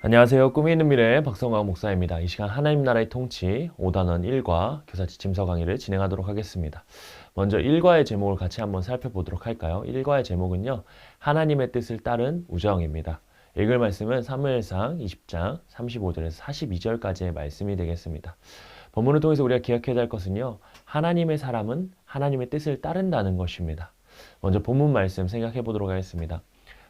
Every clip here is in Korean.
안녕하세요. 꿈이 있는 미래 박성광 목사입니다. 이 시간 하나님 나라의 통치 5단원 1과 교사지 짐서 강의를 진행하도록 하겠습니다. 먼저 1과의 제목을 같이 한번 살펴보도록 할까요? 1과의 제목은요. 하나님의 뜻을 따른 우정입니다. 읽을 말씀은 사무엘상 20장 35절에서 42절까지의 말씀이 되겠습니다. 본문을 통해서 우리가 기억해야 할 것은요. 하나님의 사람은 하나님의 뜻을 따른다는 것입니다. 먼저 본문 말씀 생각해 보도록 하겠습니다.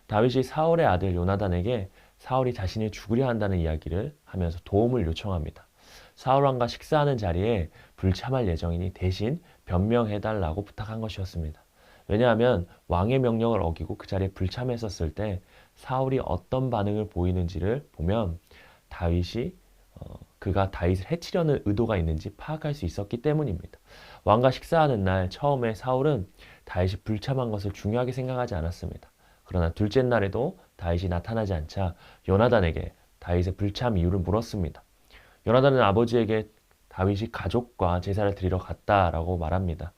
다윗이 사울의 아들 요나단에게 사울이 자신을 죽으려 한다는 이야기를 하면서 도움을 요청합니다. 사울 왕과 식사하는 자리에 불참할 예정이니 대신 변명해달라고 부탁한 것이었습니다. 왜냐하면 왕의 명령을 어기고 그 자리에 불참했었을 때 사울이 어떤 반응을 보이는지를 보면 다윗이 그가 다윗을 해치려는 의도가 있는지 파악할 수 있었기 때문입니다. 왕과 식사하는 날 처음에 사울은 다윗이 불참한 것을 중요하게 생각하지 않았습니다. 그러나 둘째 날에도 다윗이 나타나지 않자 요나단에게 다윗의 불참 이유를 물었습니다. 요나단은 아버지에게 다윗이 가족과 제사를 드리러 갔다라고 말합니다.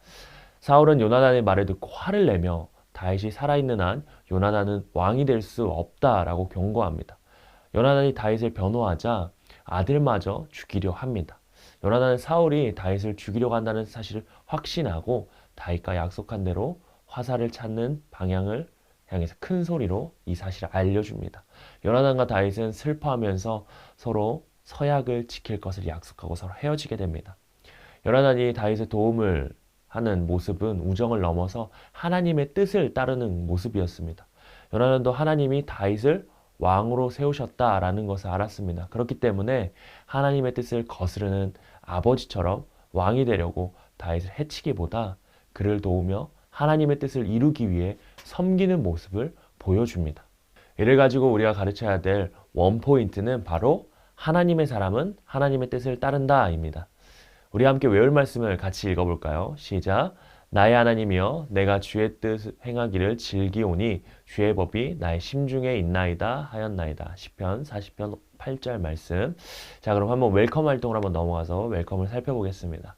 사울은 요나단의 말을 듣고 화를 내며 다윗이 살아있는 한 요나단은 왕이 될 수 없다라고 경고합니다. 요나단이 다윗을 변호하자 아들마저 죽이려 합니다. 요나단은 사울이 다윗을 죽이려고 한다는 사실을 확신하고 다윗과 약속한 대로 화살을 찾는 방향을 향해서 큰 소리로 이 사실을 알려줍니다. 요나단과 다윗은 슬퍼하면서 서로 서약을 지킬 것을 약속하고 서로 헤어지게 됩니다. 요나단이 다윗의 도움을 하는 모습은 우정을 넘어서 하나님의 뜻을 따르는 모습이었습니다. 요나단도 하나님이 다윗을 왕으로 세우셨다라는 것을 알았습니다. 그렇기 때문에 하나님의 뜻을 거스르는 아버지처럼 왕이 되려고 다윗을 해치기보다 그를 도우며 하나님의 뜻을 이루기 위해 섬기는 모습을 보여줍니다. 이를 가지고 우리가 가르쳐야 될 원포인트는 바로 하나님의 사람은 하나님의 뜻을 따른다입니다. 우리 함께 외울 말씀을 같이 읽어볼까요? 시작! 나의 하나님이여 내가 주의 뜻 행하기를 즐기오니 주의 법이 나의 심중에 있나이다 하였나이다. 시편 40편 8절 말씀. 자, 그럼 한번 웰컴 활동을 한번 넘어가서 웰컴을 살펴보겠습니다.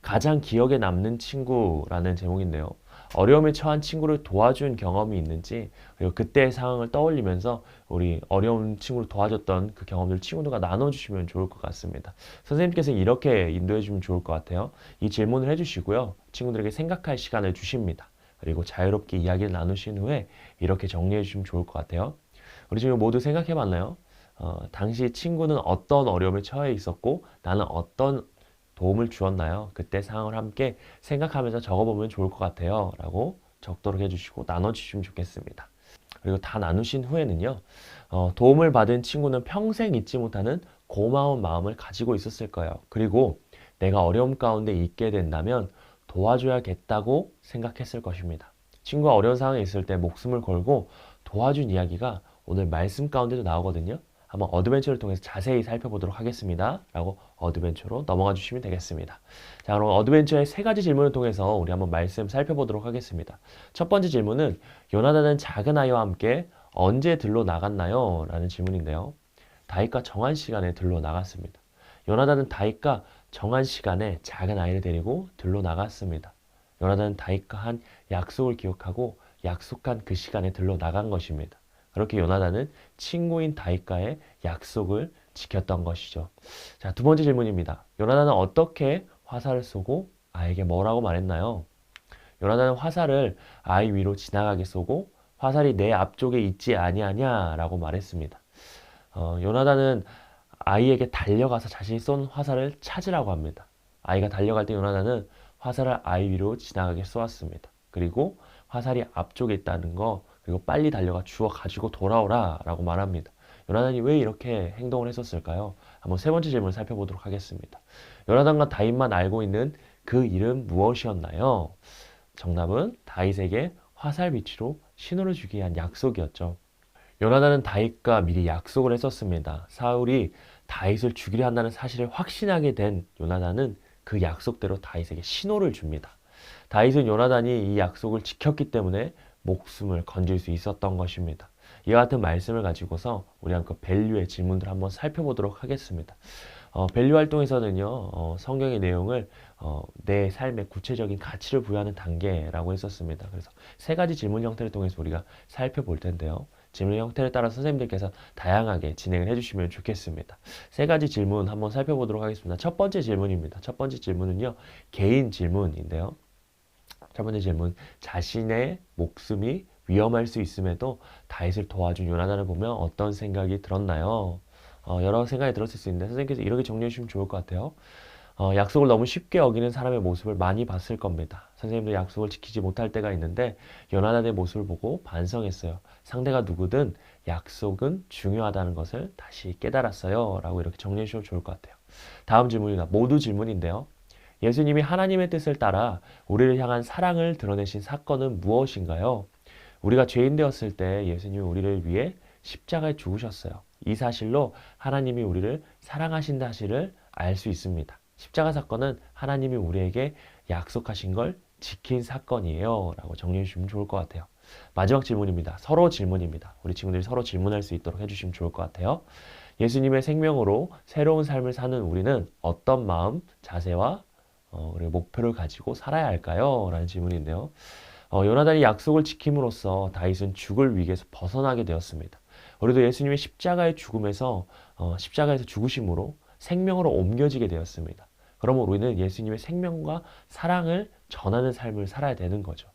가장 기억에 남는 친구라는 제목인데요. 어려움에 처한 친구를 도와준 경험이 있는지, 그리고 그때의 상황을 떠올리면서 우리 어려운 친구를 도와줬던 그 경험들 친구들과 나눠주시면 좋을 것 같습니다. 선생님께서 이렇게 인도해 주면 좋을 것 같아요. 이 질문을 해주시고요. 친구들에게 생각할 시간을 주십니다. 그리고 자유롭게 이야기를 나누신 후에 이렇게 정리해 주시면 좋을 것 같아요. 우리 지금 모두 생각해 봤나요? 당시 친구는 어떤 어려움에 처해 있었고 나는 어떤 도움을 주었나요? 그때 상황을 함께 생각하면서 적어보면 좋을 것 같아요. 라고 적도록 해주시고 나눠주시면 좋겠습니다. 그리고 다 나누신 후에는요. 도움을 받은 친구는 평생 잊지 못하는 고마운 마음을 가지고 있었을 거예요. 그리고 내가 어려움 가운데 있게 된다면 도와줘야겠다고 생각했을 것입니다. 친구가 어려운 상황에 있을 때 목숨을 걸고 도와준 이야기가 오늘 말씀 가운데도 나오거든요. 한번 어드벤처를 통해서 자세히 살펴보도록 하겠습니다. 라고 어드벤처로 넘어가 주시면 되겠습니다. 자, 그럼 어드벤처의 세 가지 질문을 통해서 우리 한번 말씀 살펴보도록 하겠습니다. 첫 번째 질문은 요나단은 작은 아이와 함께 언제 들로 나갔나요? 라는 질문인데요. 다윗과 정한 시간에 들로 나갔습니다. 요나단은 다윗과 정한 시간에 작은 아이를 데리고 들로 나갔습니다. 요나단은 다윗과 한 약속을 기억하고 약속한 그 시간에 들로 나간 것입니다. 그렇게 요나단은 친구인 다윗과의 약속을 지켰던 것이죠. 자, 두 번째 질문입니다. 요나단은 어떻게 화살을 쏘고 아이에게 뭐라고 말했나요? 요나단은 화살을 아이 위로 지나가게 쏘고 화살이 내 앞쪽에 있지 아니하냐라고 말했습니다. 요나단은 아이에게 달려가서 자신이 쏜 화살을 찾으라고 합니다. 아이가 달려갈 때 요나단은 화살을 아이 위로 지나가게 쏘았습니다. 그리고 화살이 앞쪽에 있다는 거, 그리고 빨리 달려가 주워 가지고 돌아오라 라고 말합니다. 요나단이 왜 이렇게 행동을 했었을까요? 한번 세 번째 질문을 살펴보도록 하겠습니다. 요나단과 다윗만 알고 있는 그 일은 무엇이었나요? 정답은 다윗에게 화살 위치로 신호를 주기 위한 약속이었죠. 요나단은 다윗과 미리 약속을 했었습니다. 사울이 다윗을 죽이려 한다는 사실을 확신하게 된 요나단은 그 약속대로 다윗에게 신호를 줍니다. 다윗은 요나단이 이 약속을 지켰기 때문에 목숨을 건질 수 있었던 것입니다. 이와 같은 말씀을 가지고서 우리 한번 밸류의 질문들 한번 살펴보도록 하겠습니다. 밸류 활동에서는요, 성경의 내용을 내 삶의 구체적인 가치를 부여하는 단계라고 했었습니다. 그래서 세 가지 질문 형태를 통해서 우리가 살펴볼 텐데요. 질문 형태에 따라 선생님들께서 다양하게 진행을 해주시면 좋겠습니다. 세 가지 질문 한번 살펴보도록 하겠습니다. 첫 번째 질문입니다. 첫 번째 질문은요, 개인 질문인데요. 첫 번째 질문, 자신의 목숨이 위험할 수 있음에도 다윗을 도와준 요나단을 보면 어떤 생각이 들었나요? 여러 생각이 들었을 수 있는데 선생님께서 이렇게 정리해 주시면 좋을 것 같아요. 약속을 너무 쉽게 어기는 사람의 모습을 많이 봤을 겁니다. 선생님도 약속을 지키지 못할 때가 있는데 요나단의 모습을 보고 반성했어요. 상대가 누구든 약속은 중요하다는 것을 다시 깨달았어요. 라고 이렇게 정리해 주시면 좋을 것 같아요. 다음 질문입니다. 모두 질문인데요. 예수님이 하나님의 뜻을 따라 우리를 향한 사랑을 드러내신 사건은 무엇인가요? 우리가 죄인 되었을 때 예수님이 우리를 위해 십자가에 죽으셨어요. 이 사실로 하나님이 우리를 사랑하신 사실을 알 수 있습니다. 십자가 사건은 하나님이 우리에게 약속하신 걸 지킨 사건이에요. 라고 정리해 주시면 좋을 것 같아요. 마지막 질문입니다. 서로 질문입니다. 우리 친구들이 서로 질문할 수 있도록 해주시면 좋을 것 같아요. 예수님의 생명으로 새로운 삶을 사는 우리는 어떤 마음, 자세와 그리고 목표를 가지고 살아야 할까요? 라는 질문인데요. 요나단이 약속을 지킴으로써 다윗은 죽을 위기에서 벗어나게 되었습니다. 우리도 예수님의 십자가의 죽음에서 십자가에서 죽으심으로 생명으로 옮겨지게 되었습니다. 그러면 우리는 예수님의 생명과 사랑을 전하는 삶을 살아야 되는 거죠.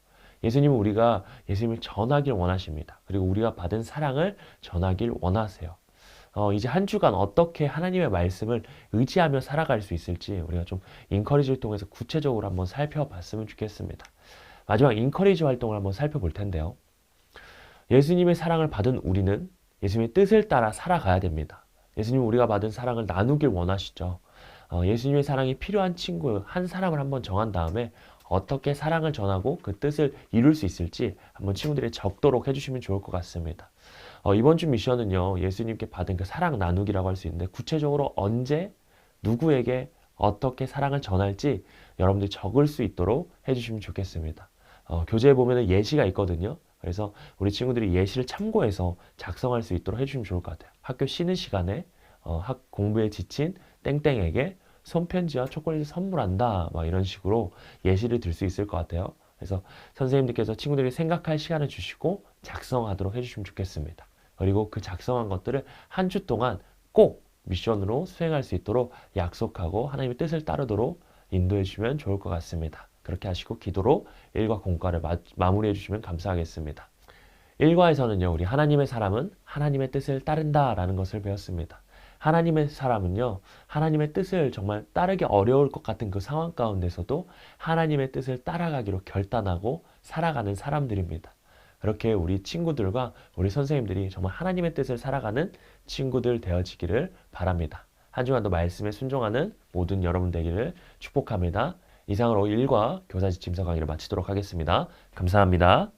예수님은 우리가 예수님을 전하길 원하십니다. 그리고 우리가 받은 사랑을 전하길 원하세요. 이제 한 주간 어떻게 하나님의 말씀을 의지하며 살아갈 수 있을지 우리가 좀 인커리지를 통해서 구체적으로 한번 살펴봤으면 좋겠습니다. 마지막 인커리지 활동을 한번 살펴볼 텐데요. 예수님의 사랑을 받은 우리는 예수님의 뜻을 따라 살아가야 됩니다. 예수님은 우리가 받은 사랑을 나누길 원하시죠. 예수님의 사랑이 필요한 친구 한 사람을 한번 정한 다음에 어떻게 사랑을 전하고 그 뜻을 이룰 수 있을지 한번 친구들이 적도록 해주시면 좋을 것 같습니다. 이번 주 미션은요, 예수님께 받은 그 사랑 나누기라고 할 수 있는데 구체적으로 언제 누구에게 어떻게 사랑을 전할지 여러분들이 적을 수 있도록 해주시면 좋겠습니다. 교재에 보면 예시가 있거든요. 그래서 우리 친구들이 예시를 참고해서 작성할 수 있도록 해주시면 좋을 것 같아요. 학교 쉬는 시간에 학 공부에 지친 땡땡에게 손편지와 초콜릿을 선물한다. 막 이런 식으로 예시를 들 수 있을 것 같아요. 그래서 선생님들께서 친구들이 생각할 시간을 주시고 작성하도록 해주시면 좋겠습니다. 그리고 그 작성한 것들을 한 주 동안 꼭 미션으로 수행할 수 있도록 약속하고 하나님의 뜻을 따르도록 인도해 주시면 좋을 것 같습니다. 그렇게 하시고 기도로 일과 공과를 마무리해 주시면 감사하겠습니다. 일과에서는요, 우리 하나님의 사람은 하나님의 뜻을 따른다라는 것을 배웠습니다. 하나님의 사람은요, 하나님의 뜻을 정말 따르기 어려울 것 같은 그 상황 가운데서도 하나님의 뜻을 따라가기로 결단하고 살아가는 사람들입니다. 그렇게 우리 친구들과 우리 선생님들이 정말 하나님의 뜻을 살아가는 친구들 되어지기를 바랍니다. 한 주간도 말씀에 순종하는 모든 여러분 되기를 축복합니다. 이상으로 1과 교사지 짐서 강의를 마치도록 하겠습니다. 감사합니다.